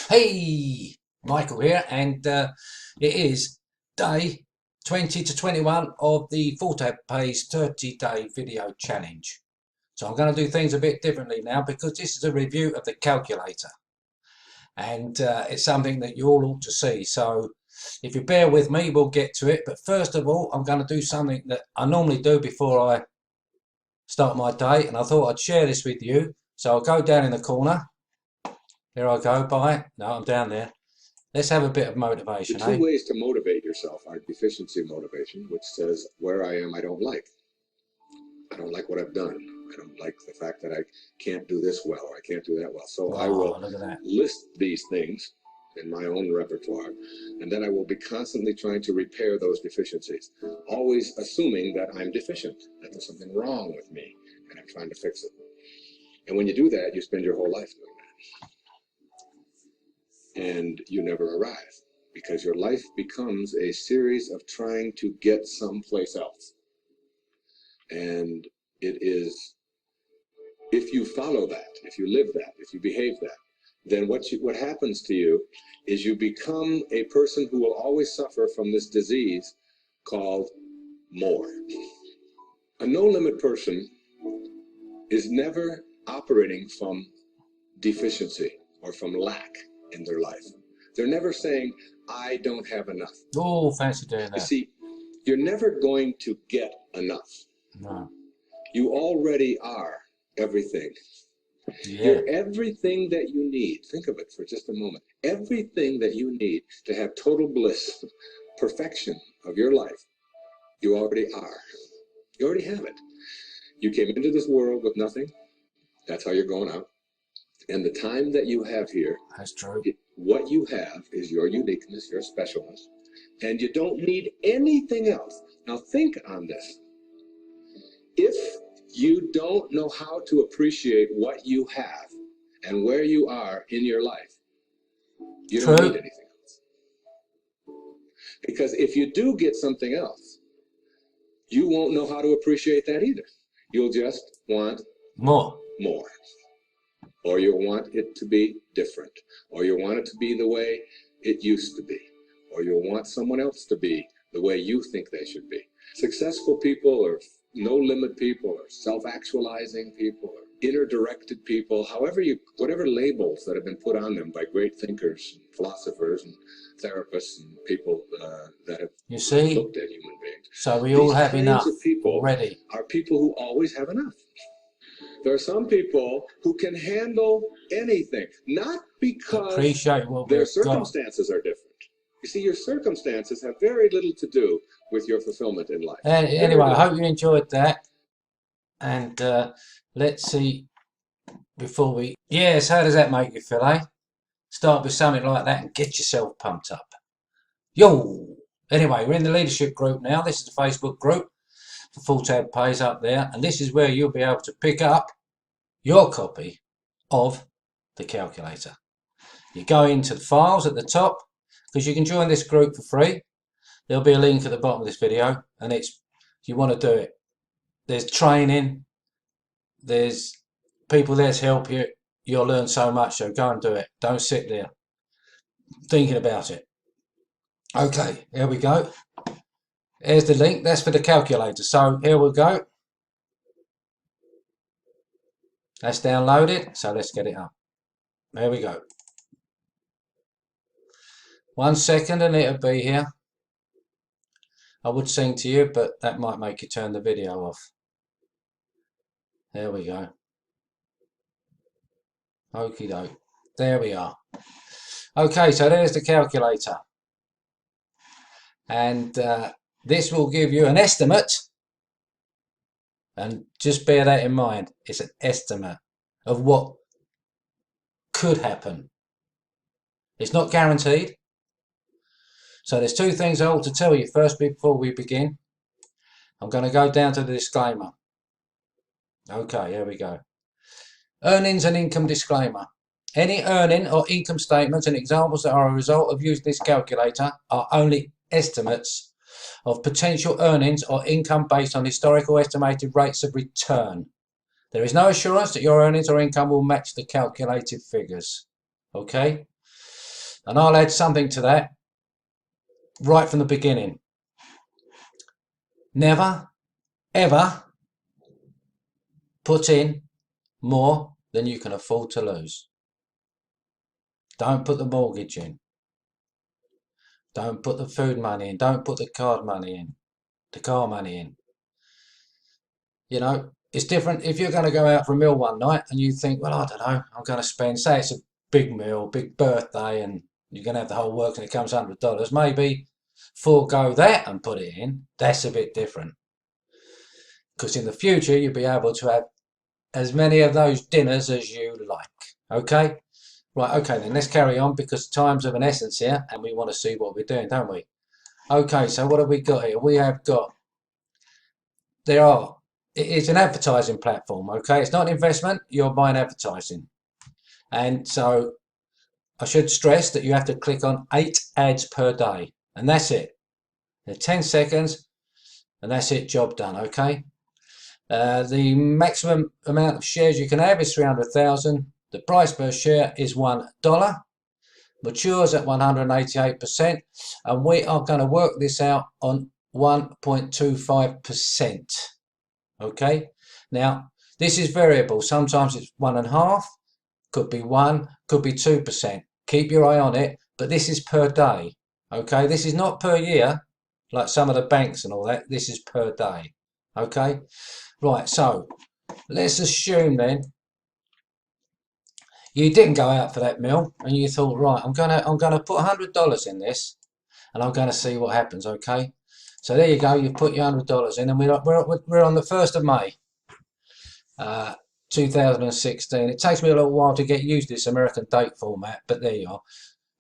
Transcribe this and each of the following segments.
Hey, Michael here, and it is day 20 to 21 of the FORTADPAYS 30-day video challenge. So I'm going to do things a bit differently now because this is a review of the calculator, and it's something that you all ought to see. So if you bear with me, we'll get to it. But first of all, I'm going to do something that I normally do before I start my day, and I thought I'd share this with you. So I'll go down in the corner. There I go. Bye. No, I'm down there. Let's have a bit of motivation, The two eh? ways to motivate yourself are deficiency motivation, which says where I am I don't like. I don't like what I've done. I don't like the fact that I can't do this well or I can't do that well. So I will Look at that. list these things in my own repertoire, and then I will be constantly trying to repair those deficiencies, always assuming that I'm deficient, that there's something wrong with me, and I'm trying to fix it. And when you do that, you spend your whole life doing that. And you never arrive, because your life becomes a series of trying to get someplace else. And it is, if you follow that, if you live that, if you behave that, then what happens to you is you become a person who will always suffer from this disease called more. A no-limit person is never operating from deficiency or from lack in their life. They're never saying, I don't have enough. Oh, fancy doing You that. see, you're never going to get enough. No. You already are everything. Yeah. You're everything that you need. Think of it for just a moment. Everything that you need to have total bliss, perfection of your life, you already are. You already have it. You came into this world with nothing. That's how you're going out. And the time that you have here, That's true. what you have is your uniqueness, your specialness, and you don't need anything else. Now think on this. If you don't know how to appreciate what you have and where you are in your life, you don't need anything else. Because if you do get something else, you won't know how to appreciate that either. You'll just want More. Or you'll want it to be different. Or you'll want it to be the way it used to be. Or you'll want someone else to be the way you think they should be. Successful people or no-limit people or self-actualizing people or inner-directed people, whatever labels that have been put on them by great thinkers and philosophers and therapists and people that have looked at human beings. So we all have enough These kinds of people already. Are people who always have enough. There are some people who can handle anything, not because their circumstances are different. You see, your circumstances have very little to do with your fulfillment in life. Anyway, I hope you enjoyed that. And let's see, before we... Yes, how does that make you feel, eh? Start with something like that and get yourself pumped up. Yo! Anyway, we're in the leadership group now. This is the Facebook group for FORTADPAYS up there. And this is where you'll be able to pick up your copy of the calculator. You go into the files at the top, because you can join this group for free. There'll be a link at the bottom of this video, and it's, if you want to do it, there's training, there's people there to help you. You'll learn so much, so go and do it. Don't sit there thinking about it. Okay, here we go. Here's the link. That's for the calculator. So here we go. That's downloaded, so let's get it up. There we go. 1 second and it'll be here. I would sing to you, but that might make you turn the video off. There we go. Okie doke. There we are. Okay, so there's the calculator. And this will give you an estimate. And just bear that in mind. It's an estimate of what could happen. It's not guaranteed. So there's two things I ought to tell you first before we begin. I'm going to go down to the disclaimer. Okay, here we go. Earnings and income disclaimer. Any earning or income statements and examples that are a result of using this calculator are only estimates of potential earnings or income based on historical estimated rates of return. There is no assurance that your earnings or income will match the calculated figures. Okay? And I'll add something to that right from the beginning. Never, ever put in more than you can afford to lose. Don't put the mortgage in. Don't put the food money in. Don't put the card money in. The car money in. You know, it's different if you're going to go out for a meal one night and you think, well, I don't know, I'm going to spend, say it's a big meal, big birthday, and you're going to have the whole works and it comes $100. Maybe forego that and put it in. That's a bit different. Because in the future, you'll be able to have as many of those dinners as you like. Okay? Right, okay then, let's carry on because time's of an essence here and we want to see what we're doing, don't we? Okay, so what have we got here? We have got, it's an advertising platform, okay? It's not an investment, you're buying advertising. And so I should stress that you have to click on 8 ads per day, and that's it. They're 10 seconds, and that's it, job done, okay? The maximum amount of shares you can have is 300,000. The price per share is $1. Matures at 188%, and we are going to work this out on 1.25%. Okay, now this is variable. Sometimes it's 1.5%, could be 1%, could be 2%. Keep your eye on it, but this is per day. Okay, this is not per year like some of the banks and all that. This is per day. Okay, right. So let's assume then you didn't go out for that meal and you thought, right, I'm gonna put $100 in this and I'm gonna see what happens. Okay, so there you go, you put your $100 in, and we're on the 1st of May 2016. It takes me a little while to get used to this American date format, but there you are.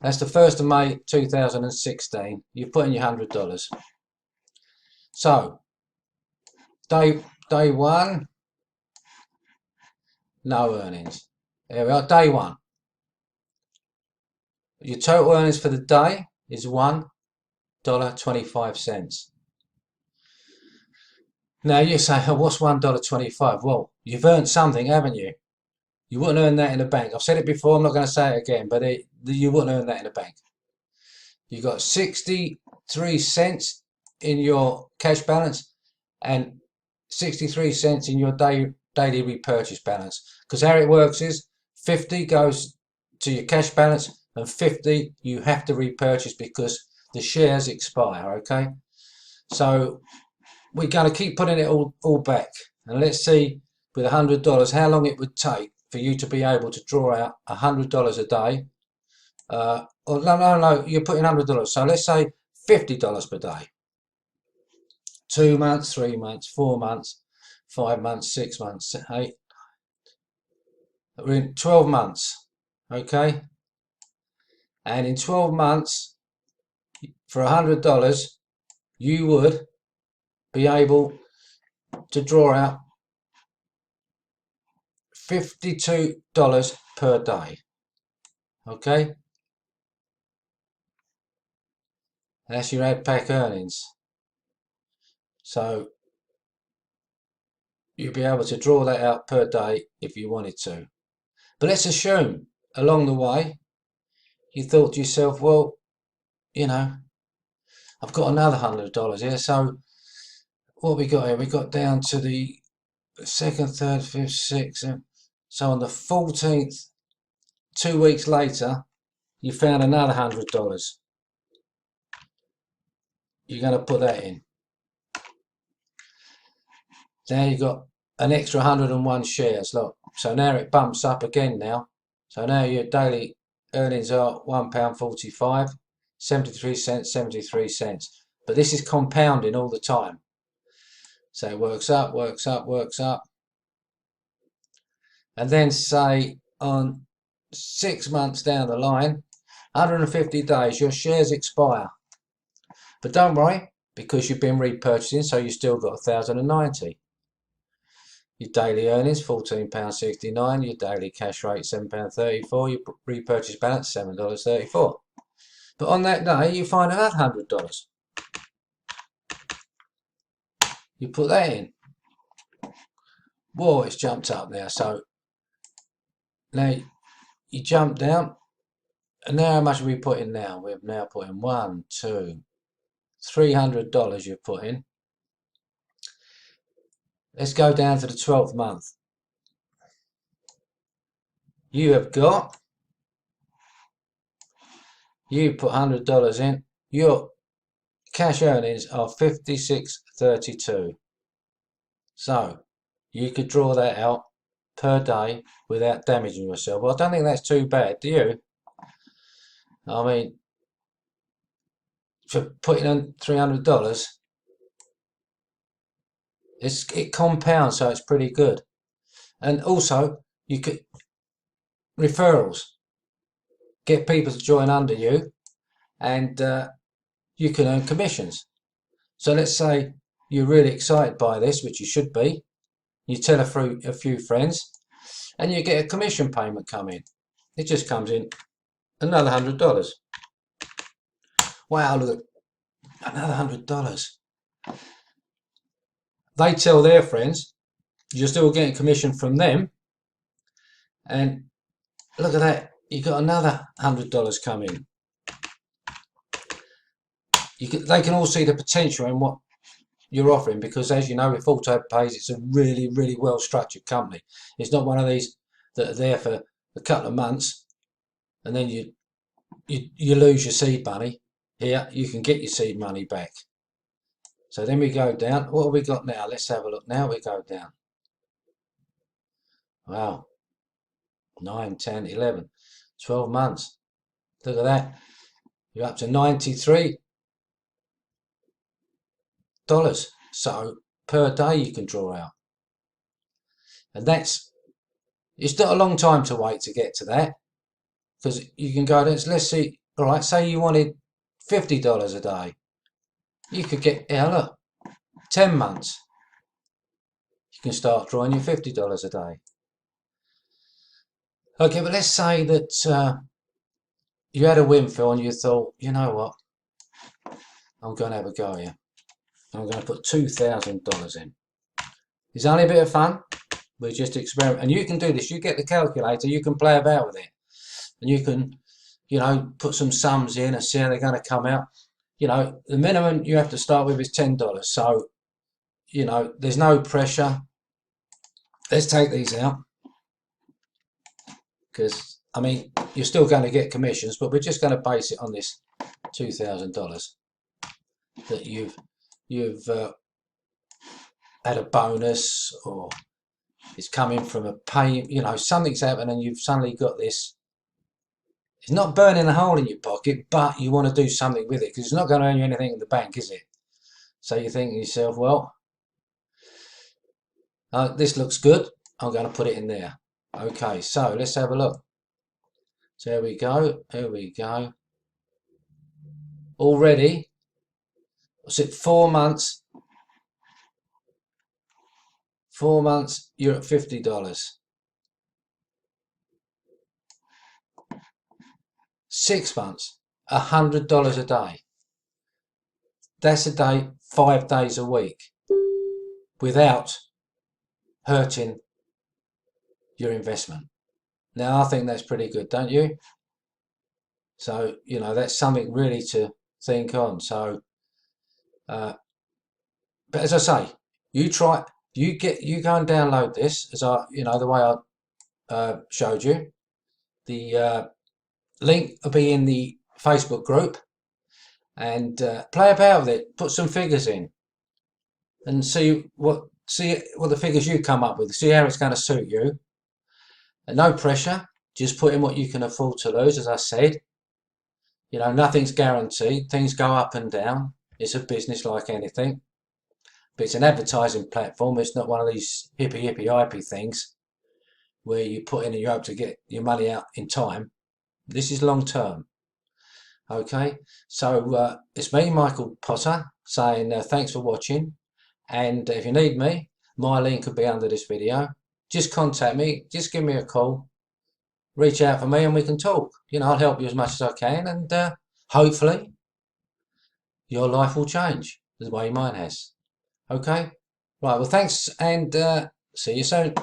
That's the 1st of May 2016. You put in your $100. So day one, no earnings. There we are, day one. Your total earnings for the day is $1.25. Now you say, oh, what's $1.25? Well, you've earned something, haven't you? You wouldn't earn that in the bank. I've said it before, I'm not going to say it again, but you wouldn't earn that in the bank. You got 63 cents in your cash balance and 63 cents in your daily repurchase balance. Because how it works is 50 goes to your cash balance and 50 you have to repurchase because the shares expire, okay? So we're going to keep putting it all back. And let's see with $100 how long it would take for you to be able to draw out $100 a day. Or no, you're putting $100. So let's say $50 per day. 2 months, 3 months, 4 months, 5 months, 6 months, 8. We're in 12 months, okay? And in 12 months, for $100, you would be able to draw out $52 per day, okay? That's your AdPack earnings. So you'll be able to draw that out per day if you wanted to. But let's assume along the way you thought to yourself, well, you know, I've got another $100 here. So what we got here? We got down to the 2nd, 3rd, 5th, 6th. So on the 14th, 2 weeks later, you found another $100. You're going to put that in. Now you've got an extra 101 shares. Look, so now it bumps up again now. So now your daily earnings are £1.45, 73 cents, 73 cents. But this is compounding all the time. So it works up, works up, works up. And then say on 6 months down the line, 150 days, your shares expire. But don't worry, because you've been repurchasing, so you've still got 1,090. Your daily earnings, £14.69. Your daily cash rate, £7.34. Your repurchase balance, $7.34. But on that day, you find another $100. You put that in. Whoa, it's jumped up now. So now you jump down And now how much have we put in now? We've now put in $300 you've put in. Let's go down to the 12th month. You have got, you put $100 in, your cash earnings are $56.32. So you could draw that out per day without damaging yourself. Well, I don't think that's too bad, do you? I mean, for putting in $300, it compounds, so it's pretty good. And also, you could referrals, get people to join under you, and you can earn commissions. So let's say you're really excited by this, which you should be. You tell a few friends, and you get a commission payment coming. It just comes in another $100. Wow, look, another $100. They tell their friends, you're still getting commission from them, and look at that, you got another $100 coming. They can all see the potential in what you're offering, because as you know, with FORTADPAYS, it's a really, really well structured company. It's not one of these that are there for a couple of months and then you lose your seed money. Here, you can get your seed money back. So then we go down. What have we got now? Let's have a look. Now we go down. Wow. 9, 10, 11, 12 months. Look at that. You're up to $93. So per day you can draw out. And it's not a long time to wait to get to that. Because you can go, let's see, all right, say you wanted $50 a day. You could get, yeah, look, 10 months. You can start drawing your $50 a day. Okay, but let's say that you had a windfall and you thought, you know what, I'm going to have a go here. I'm going to put $2,000 in. It's only a bit of fun. We just experiment. And you can do this. You get the calculator, you can play about with it. And you can, you know, put some sums in and see how they're going to come out. You know, the minimum you have to start with is $10. So, you know, there's no pressure. Let's take these out. Because, I mean, you're still going to get commissions, but we're just going to base it on this $2,000 that you've had a bonus, or it's coming from a pay, you know, something's happened and you've suddenly got this. It's not burning a hole in your pocket, but you want to do something with it, because it's not going to earn you anything in the bank, is it? So you think to yourself, well, this looks good, I'm going to put it in there. Okay, so let's have a look. So here we go, here we go. Already, what's it, 4 months? 4 months, you're at $50. 6 months, $100 a day. That's a day, 5 days a week, without hurting your investment. Now, I think that's pretty good, don't you? So, you know, that's something really to think on. So, but as I say, you go and download this, as the way I showed you. The link will be in the Facebook group, and play about with it. Put some figures in, and see what the figures you come up with. See how it's going to suit you. And no pressure. Just put in what you can afford to lose, as I said. You know, nothing's guaranteed. Things go up and down. It's a business like anything. But it's an advertising platform. It's not one of these hippy things where you put in and you hope to get your money out in time. This is long term. Okay, so it's me, Michael Potter, saying thanks for watching. And if you need me, my link will be under this video. Just contact me. Just give me a call. Reach out for me and we can talk. You know, I'll help you as much as I can, and hopefully your life will change the way mine has. Okay? Right, well, thanks, and see you soon.